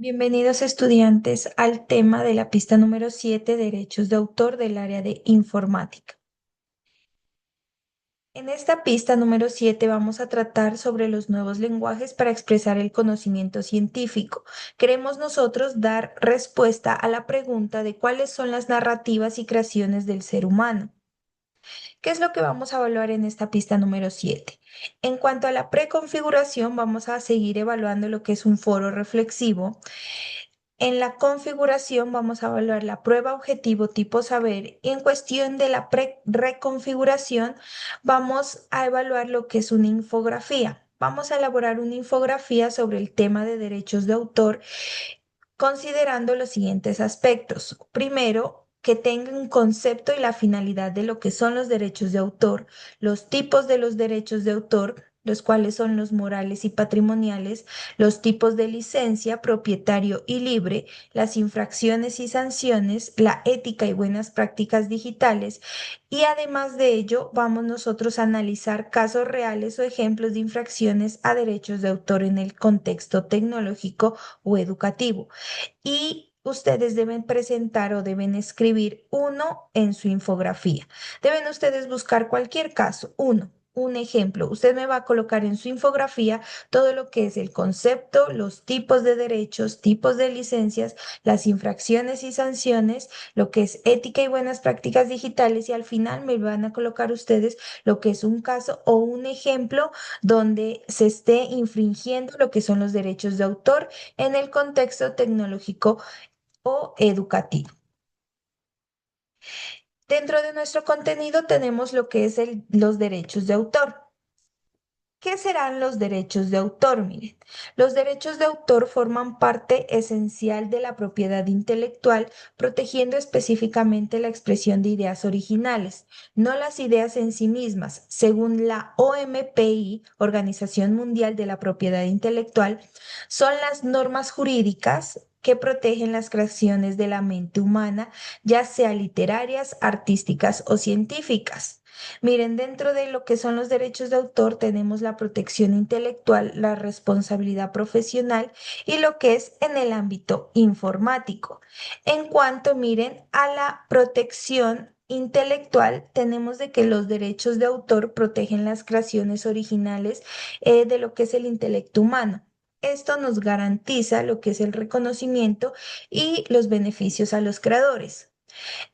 Bienvenidos estudiantes al tema de la pista número 7, derechos de autor del área de informática. En esta pista número 7 vamos a tratar sobre los nuevos lenguajes para expresar el conocimiento científico. Queremos nosotros dar respuesta a la pregunta de cuáles son las narrativas y creaciones del ser humano. ¿Qué es lo que vamos a evaluar en esta pista número 7? En cuanto a la preconfiguración, vamos a seguir evaluando lo que es un foro reflexivo. En la configuración vamos a evaluar la prueba objetivo tipo saber y en cuestión de la reconfiguración vamos a evaluar lo que es una infografía. Vamos a elaborar una infografía sobre el tema de derechos de autor considerando los siguientes aspectos. Primero, que tenga un concepto y la finalidad de lo que son los derechos de autor, los tipos de los derechos de autor, los cuales son los morales y patrimoniales, los tipos de licencia, propietario y libre, las infracciones y sanciones, la ética y buenas prácticas digitales. Y además de ello, vamos nosotros a analizar casos reales o ejemplos de infracciones a derechos de autor en el contexto tecnológico o educativo y ustedes deben presentar o deben escribir uno en su infografía. Deben ustedes buscar cualquier caso, uno. Un ejemplo, usted me va a colocar en su infografía todo lo que es el concepto, los tipos de derechos, tipos de licencias, las infracciones y sanciones, lo que es ética y buenas prácticas digitales y al final me van a colocar ustedes lo que es un caso o un ejemplo donde se esté infringiendo lo que son los derechos de autor en el contexto tecnológico o educativo. Dentro de nuestro contenido tenemos lo que es los derechos de autor. ¿Qué serán los derechos de autor? Miren, los derechos de autor forman parte esencial de la propiedad intelectual, protegiendo específicamente la expresión de ideas originales, no las ideas en sí mismas. Según la OMPI, Organización Mundial de la Propiedad Intelectual, son las normas jurídicas que protegen las creaciones de la mente humana, ya sea literarias, artísticas o científicas. Miren, dentro de lo que son los derechos de autor tenemos la protección intelectual, la responsabilidad profesional y lo que es en el ámbito informático. En cuanto, miren, a la protección intelectual, tenemos de que los derechos de autor protegen las creaciones originales de lo que es el intelecto humano. Esto nos garantiza lo que es el reconocimiento y los beneficios a los creadores.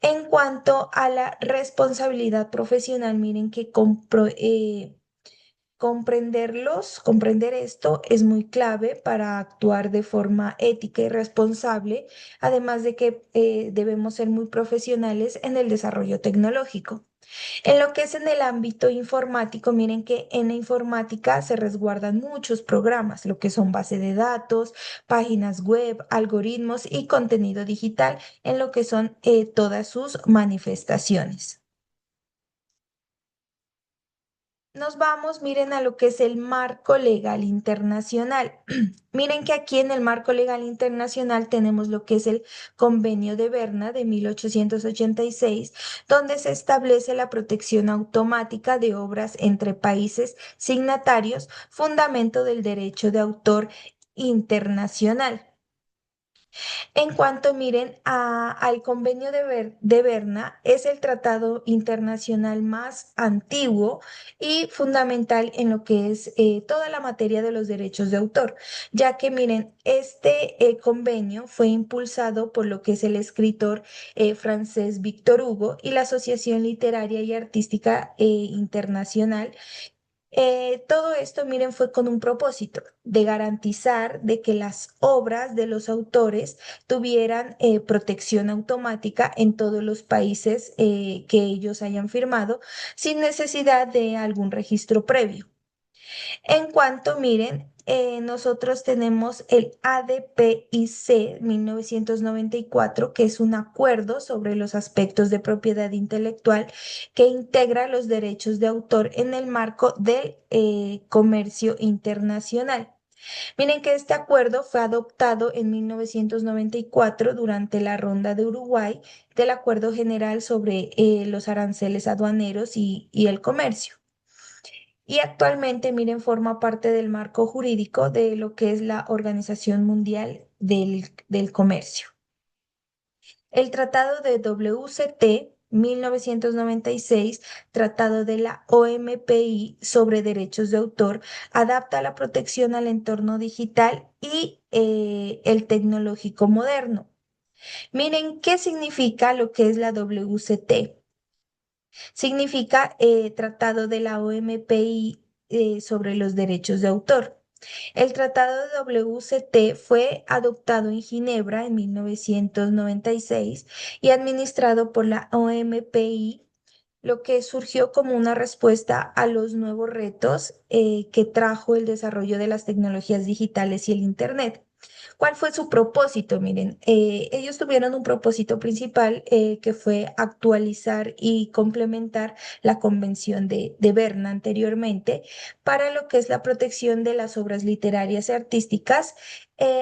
En cuanto a la responsabilidad profesional, miren que comprender esto es muy clave para actuar de forma ética y responsable, además de que debemos ser muy profesionales en el desarrollo tecnológico. En lo que es en el ámbito informático, miren que en la informática se resguardan muchos programas, lo que son base de datos, páginas web, algoritmos y contenido digital, en lo que son todas sus manifestaciones. Nos vamos, miren a lo que es el marco legal internacional. Miren que aquí en el marco legal internacional tenemos lo que es el Convenio de Berna de 1886, donde se establece la protección automática de obras entre países signatarios, fundamento del derecho de autor internacional. En cuanto miren al convenio de Berna, es el tratado internacional más antiguo y fundamental en lo que es toda la materia de los derechos de autor, ya que miren, este convenio fue impulsado por lo que es el escritor francés Victor Hugo y la Asociación Literaria y Artística Internacional. Todo esto, miren, fue con un propósito de garantizar de que las obras de los autores tuvieran protección automática en todos los países que ellos hayan firmado sin necesidad de algún registro previo. En cuanto, miren, nosotros tenemos el ADPIC 1994, que es un acuerdo sobre los aspectos de propiedad intelectual que integra los derechos de autor en el marco del comercio internacional. Miren que este acuerdo fue adoptado en 1994 durante la ronda de Uruguay del Acuerdo General sobre los aranceles aduaneros y el comercio. Y actualmente, miren, forma parte del marco jurídico de lo que es la Organización Mundial del Comercio. El Tratado de WCT 1996, Tratado de la OMPI sobre Derechos de Autor, adapta la protección al entorno digital y el tecnológico moderno. Miren, ¿qué significa lo que es la WCT? Significa Tratado de la OMPI sobre los derechos de autor. El Tratado de WCT fue adoptado en Ginebra en 1996 y administrado por la OMPI, lo que surgió como una respuesta a los nuevos retos que trajo el desarrollo de las tecnologías digitales y el Internet. ¿Cuál fue su propósito? Miren, ellos tuvieron un propósito principal que fue actualizar y complementar la Convención de Berna anteriormente para lo que es la protección de las obras literarias y artísticas,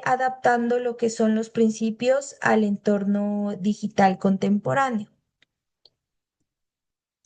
adaptando lo que son los principios al entorno digital contemporáneo.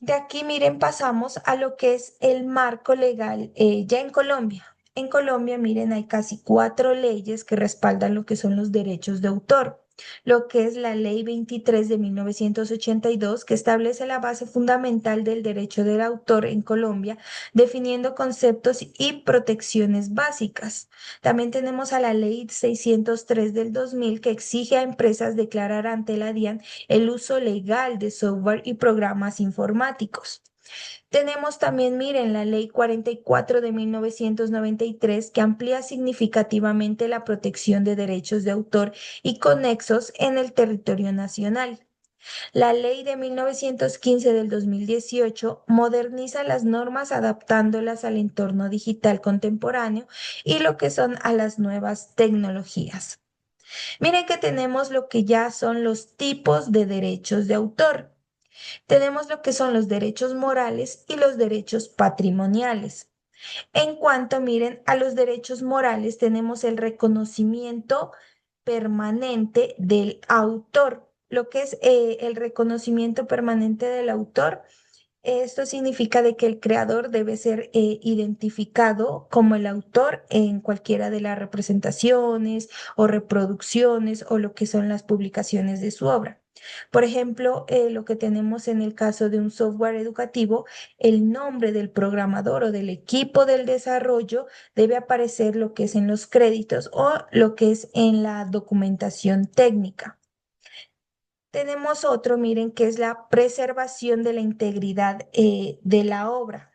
De aquí, miren, pasamos a lo que es el marco legal ya en Colombia. En Colombia, miren, hay casi cuatro leyes que respaldan lo que son los derechos de autor. Lo que es la Ley 23 de 1982, que establece la base fundamental del derecho del autor en Colombia, definiendo conceptos y protecciones básicas. También tenemos a la Ley 603 del 2000, que exige a empresas declarar ante la DIAN el uso legal de software y programas informáticos. Tenemos también, miren, la Ley 44 de 1993 que amplía significativamente la protección de derechos de autor y conexos en el territorio nacional. La Ley de 1915 del 2018 moderniza las normas adaptándolas al entorno digital contemporáneo y lo que son a las nuevas tecnologías. Miren que tenemos lo que ya son los tipos de derechos de autor. Tenemos lo que son los derechos morales y los derechos patrimoniales. En cuanto, miren, a los derechos morales, tenemos el reconocimiento permanente del autor. Lo que es el reconocimiento permanente del autor, esto significa de que el creador debe ser identificado como el autor en cualquiera de las representaciones o reproducciones o lo que son las publicaciones de su obra. Por ejemplo, lo que tenemos en el caso de un software educativo, el nombre del programador o del equipo del desarrollo debe aparecer lo que es en los créditos o lo que es en la documentación técnica. Tenemos otro, miren, que es la preservación de la integridad de la obra.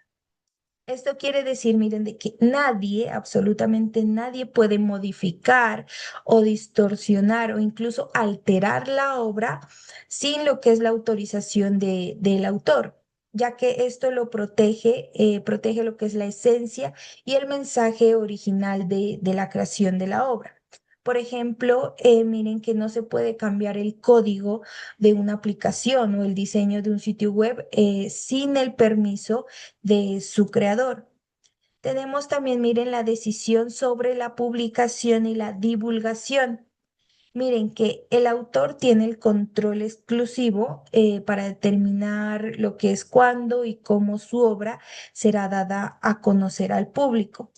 Esto quiere decir, miren, de que nadie, absolutamente nadie puede modificar o distorsionar o incluso alterar la obra sin lo que es la autorización del autor, ya que esto lo protege, protege lo que es la esencia y el mensaje original de la creación de la obra. Por ejemplo, miren que no se puede cambiar el código de una aplicación o el diseño de un sitio web sin el permiso de su creador. Tenemos también, miren, la decisión sobre la publicación y la divulgación. Miren que el autor tiene el control exclusivo para determinar lo que es cuándo y cómo su obra será dada a conocer al público.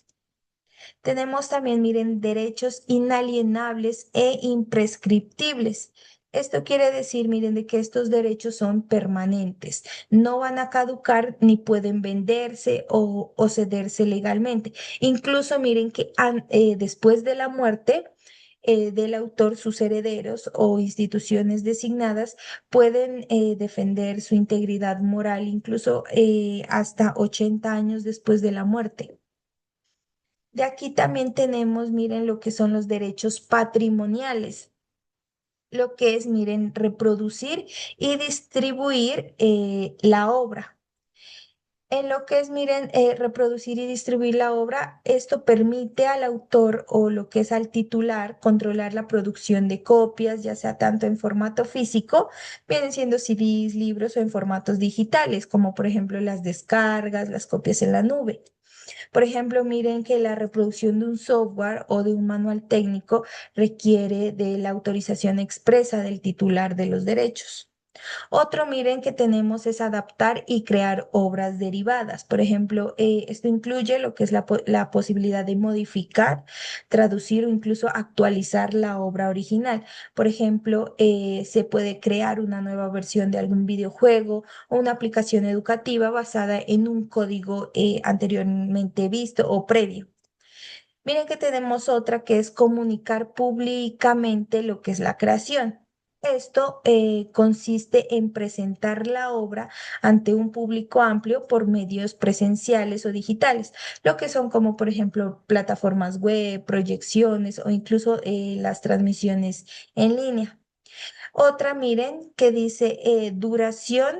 Tenemos también, miren, derechos inalienables e imprescriptibles. Esto quiere decir, miren, de que estos derechos son permanentes, no van a caducar ni pueden venderse o cederse legalmente. Incluso, miren que después de la muerte del autor, sus herederos o instituciones designadas pueden defender su integridad moral incluso hasta 80 años después de la muerte. De aquí también tenemos, miren, lo que son los derechos patrimoniales, lo que es, miren, reproducir y distribuir la obra. En lo que es, miren, reproducir y distribuir la obra, esto permite al autor o lo que es al titular controlar la producción de copias, ya sea tanto en formato físico, vienen siendo CDs, libros o en formatos digitales, como por ejemplo las descargas, las copias en la nube. Por ejemplo, miren que la reproducción de un software o de un manual técnico requiere de la autorización expresa del titular de los derechos. Otro, miren, que tenemos es adaptar y crear obras derivadas. Por ejemplo, esto incluye lo que es la posibilidad de modificar, traducir o incluso actualizar la obra original. Por ejemplo, se puede crear una nueva versión de algún videojuego o una aplicación educativa basada en un código anteriormente visto o previo. Miren que tenemos otra que es comunicar públicamente lo que es la creación. Esto consiste en presentar la obra ante un público amplio por medios presenciales o digitales, lo que son como por ejemplo plataformas web, proyecciones o incluso las transmisiones en línea. Otra, miren, que dice duración,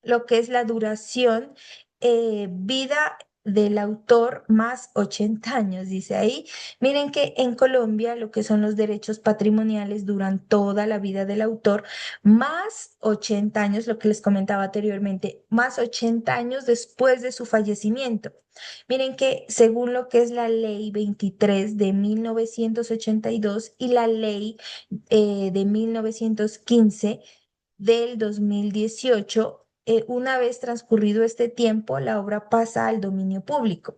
lo que es la duración, vida del autor más 80 años, dice ahí. Miren que en Colombia lo que son los derechos patrimoniales duran toda la vida del autor, más 80 años, lo que les comentaba anteriormente, más 80 años después de su fallecimiento. Miren que según lo que es la ley 23 de 1982 y la ley de 1915, del 2018, una vez transcurrido este tiempo, la obra pasa al dominio público,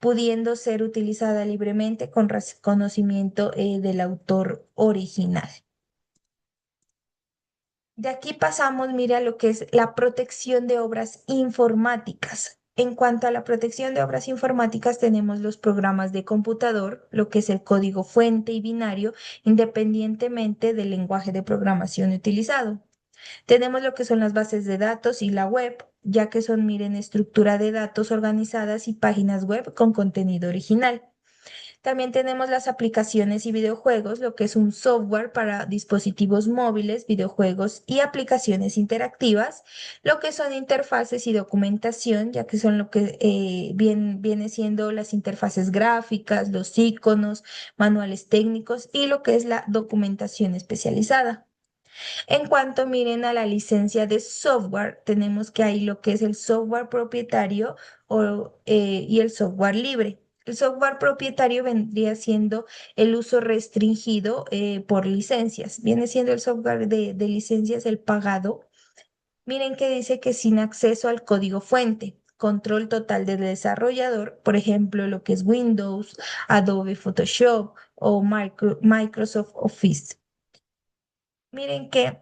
pudiendo ser utilizada libremente con conocimiento del autor original. De aquí pasamos, mira, lo que es la protección de obras informáticas. En cuanto a la protección de obras informáticas, tenemos los programas de computador, lo que es el código fuente y binario, independientemente del lenguaje de programación utilizado. Tenemos lo que son las bases de datos y la web, ya que son, miren, estructura de datos organizadas y páginas web con contenido original. También tenemos las aplicaciones y videojuegos, lo que es un software para dispositivos móviles, videojuegos y aplicaciones interactivas, lo que son interfaces y documentación, ya que son lo que viene siendo las interfaces gráficas, los iconos, manuales técnicos y lo que es la documentación especializada. En cuanto miren a la licencia de software, tenemos que hay lo que es el software propietario y el software libre. El software propietario vendría siendo el uso restringido por licencias. Viene siendo el software de licencias el pagado. Miren que dice que sin acceso al código fuente, control total del desarrollador, por ejemplo, lo que es Windows, Adobe Photoshop o Microsoft Office. Miren que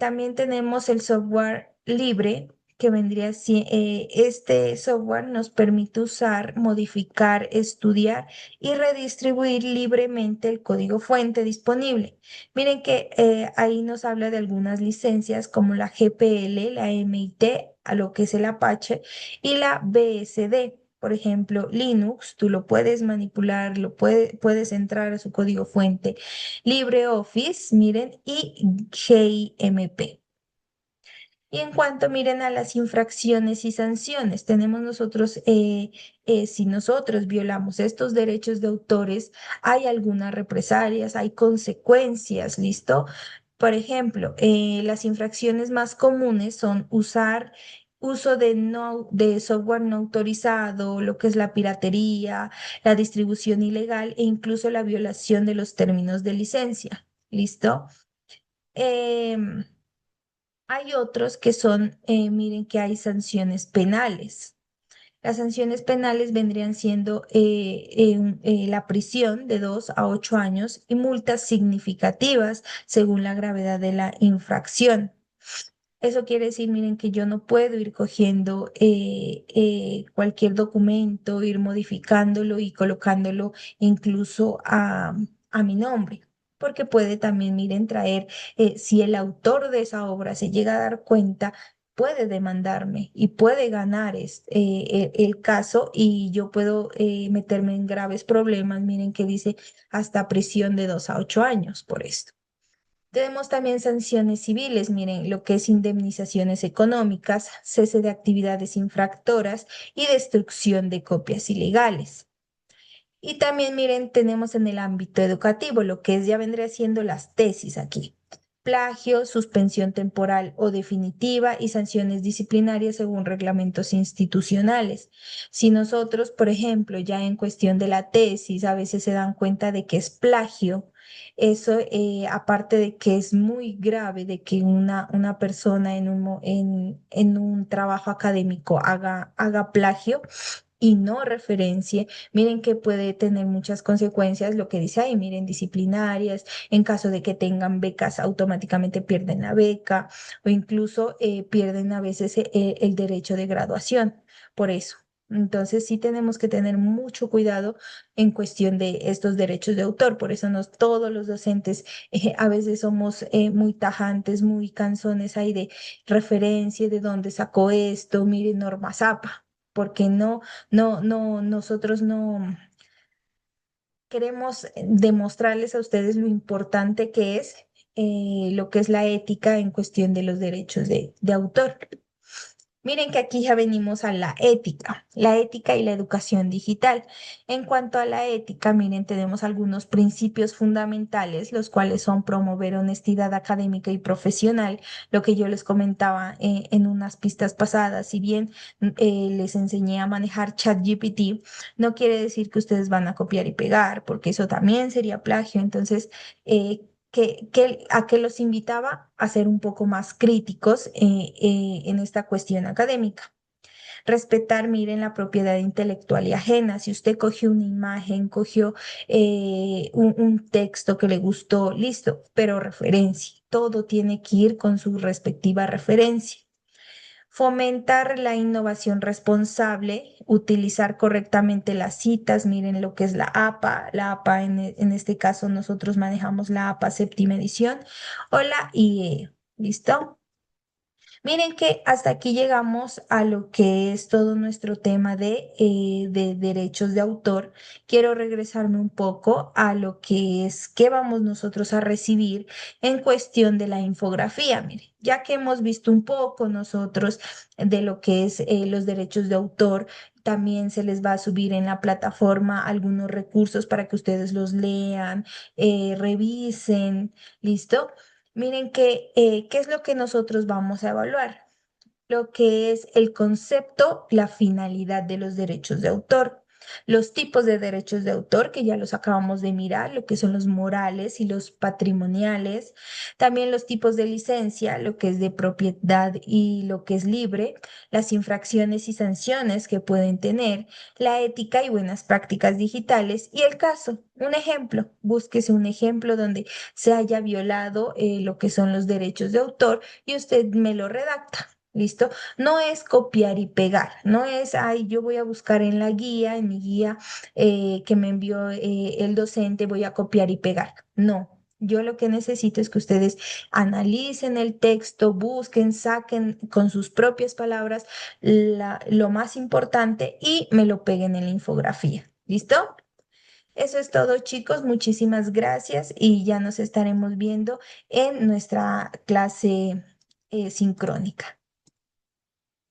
también tenemos el software libre, que este software nos permite usar, modificar, estudiar y redistribuir libremente el código fuente disponible. Miren que ahí nos habla de algunas licencias como la GPL, la MIT, a lo que es el Apache, y la BSD. Por ejemplo, Linux, tú lo puedes manipular, puedes entrar a su código fuente. LibreOffice, miren, y GIMP. Y en cuanto miren a las infracciones y sanciones, tenemos nosotros, si nosotros violamos estos derechos de autores, hay algunas represalias, hay consecuencias, ¿listo? Por ejemplo, las infracciones más comunes son uso de software no autorizado, lo que es la piratería, la distribución ilegal e incluso la violación de los términos de licencia, ¿listo? Em, Hay otros que son, miren que hay sanciones penales. Las sanciones penales vendrían siendo la prisión de 2 a 8 años y multas significativas según la gravedad de la infracción. Eso quiere decir, miren, que yo no puedo ir cogiendo cualquier documento, ir modificándolo y colocándolo incluso a mi nombre, porque puede también, miren, traer, si el autor de esa obra se llega a dar cuenta, puede demandarme y puede ganar el caso y yo puedo meterme en graves problemas, miren que dice hasta prisión de 2 a 8 años por esto. Tenemos también sanciones civiles, miren, lo que es indemnizaciones económicas, cese de actividades infractoras y destrucción de copias ilegales. Y también, miren, tenemos en el ámbito educativo, lo que es ya vendría siendo las tesis aquí. Plagio, suspensión temporal o definitiva y sanciones disciplinarias según reglamentos institucionales. Si nosotros, por ejemplo, ya en cuestión de la tesis, a veces se dan cuenta de que es plagio, Eso, aparte de que es muy grave de que una persona en un trabajo académico haga plagio y no referencie, miren que puede tener muchas consecuencias, lo que dice ahí, miren, disciplinarias, en caso de que tengan becas, automáticamente pierden la beca o incluso pierden a veces el derecho de graduación por eso. Entonces sí tenemos que tener mucho cuidado en cuestión de estos derechos de autor, por eso todos los docentes a veces somos muy tajantes, muy cansones ahí de referencia, de dónde sacó esto, miren Norma Zapa, porque nosotros no queremos demostrarles a ustedes lo importante que es lo que es la ética en cuestión de los derechos de autor. Miren que aquí ya venimos a la ética y la educación digital. En cuanto a la ética, miren, tenemos algunos principios fundamentales, los cuales son promover honestidad académica y profesional, lo que yo les comentaba en unas pistas pasadas. Si bien les enseñé a manejar ChatGPT, no quiere decir que ustedes van a copiar y pegar, porque eso también sería plagio. Entonces, a que los invitaba a ser un poco más críticos en esta cuestión académica. Respetar, miren, la propiedad intelectual y ajena. Si usted cogió una imagen, cogió un texto que le gustó, listo, pero referencia. Todo tiene que ir con su respectiva referencia. Fomentar la innovación responsable, utilizar correctamente las citas, miren lo que es la APA. La APA, en este caso, nosotros manejamos la APA séptima edición o la IE. ¿Listo? Miren que hasta aquí llegamos a lo que es todo nuestro tema de derechos de autor. Quiero regresarme un poco a lo que es qué vamos nosotros a recibir en cuestión de la infografía. Miren, ya que hemos visto un poco nosotros de lo que es los derechos de autor, también se les va a subir en la plataforma algunos recursos para que ustedes los lean, revisen. ¿Listo? Miren qué es lo que nosotros vamos a evaluar, lo que es el concepto, la finalidad de los derechos de autor, los tipos de derechos de autor, que ya los acabamos de mirar, lo que son los morales y los patrimoniales, también los tipos de licencia, lo que es de propiedad y lo que es libre, las infracciones y sanciones que pueden tener, la ética y buenas prácticas digitales y el caso. Un ejemplo, búsquese un ejemplo donde se haya violado lo que son los derechos de autor y usted me lo redacta. ¿Listo? No es copiar y pegar, no es, ay, yo voy a buscar en la guía, en mi guía que me envió el docente, voy a copiar y pegar. No, yo lo que necesito es que ustedes analicen el texto, busquen, saquen con sus propias palabras lo más importante y me lo peguen en la infografía. ¿Listo? Eso es todo, chicos. Muchísimas gracias y ya nos estaremos viendo en nuestra clase sincrónica.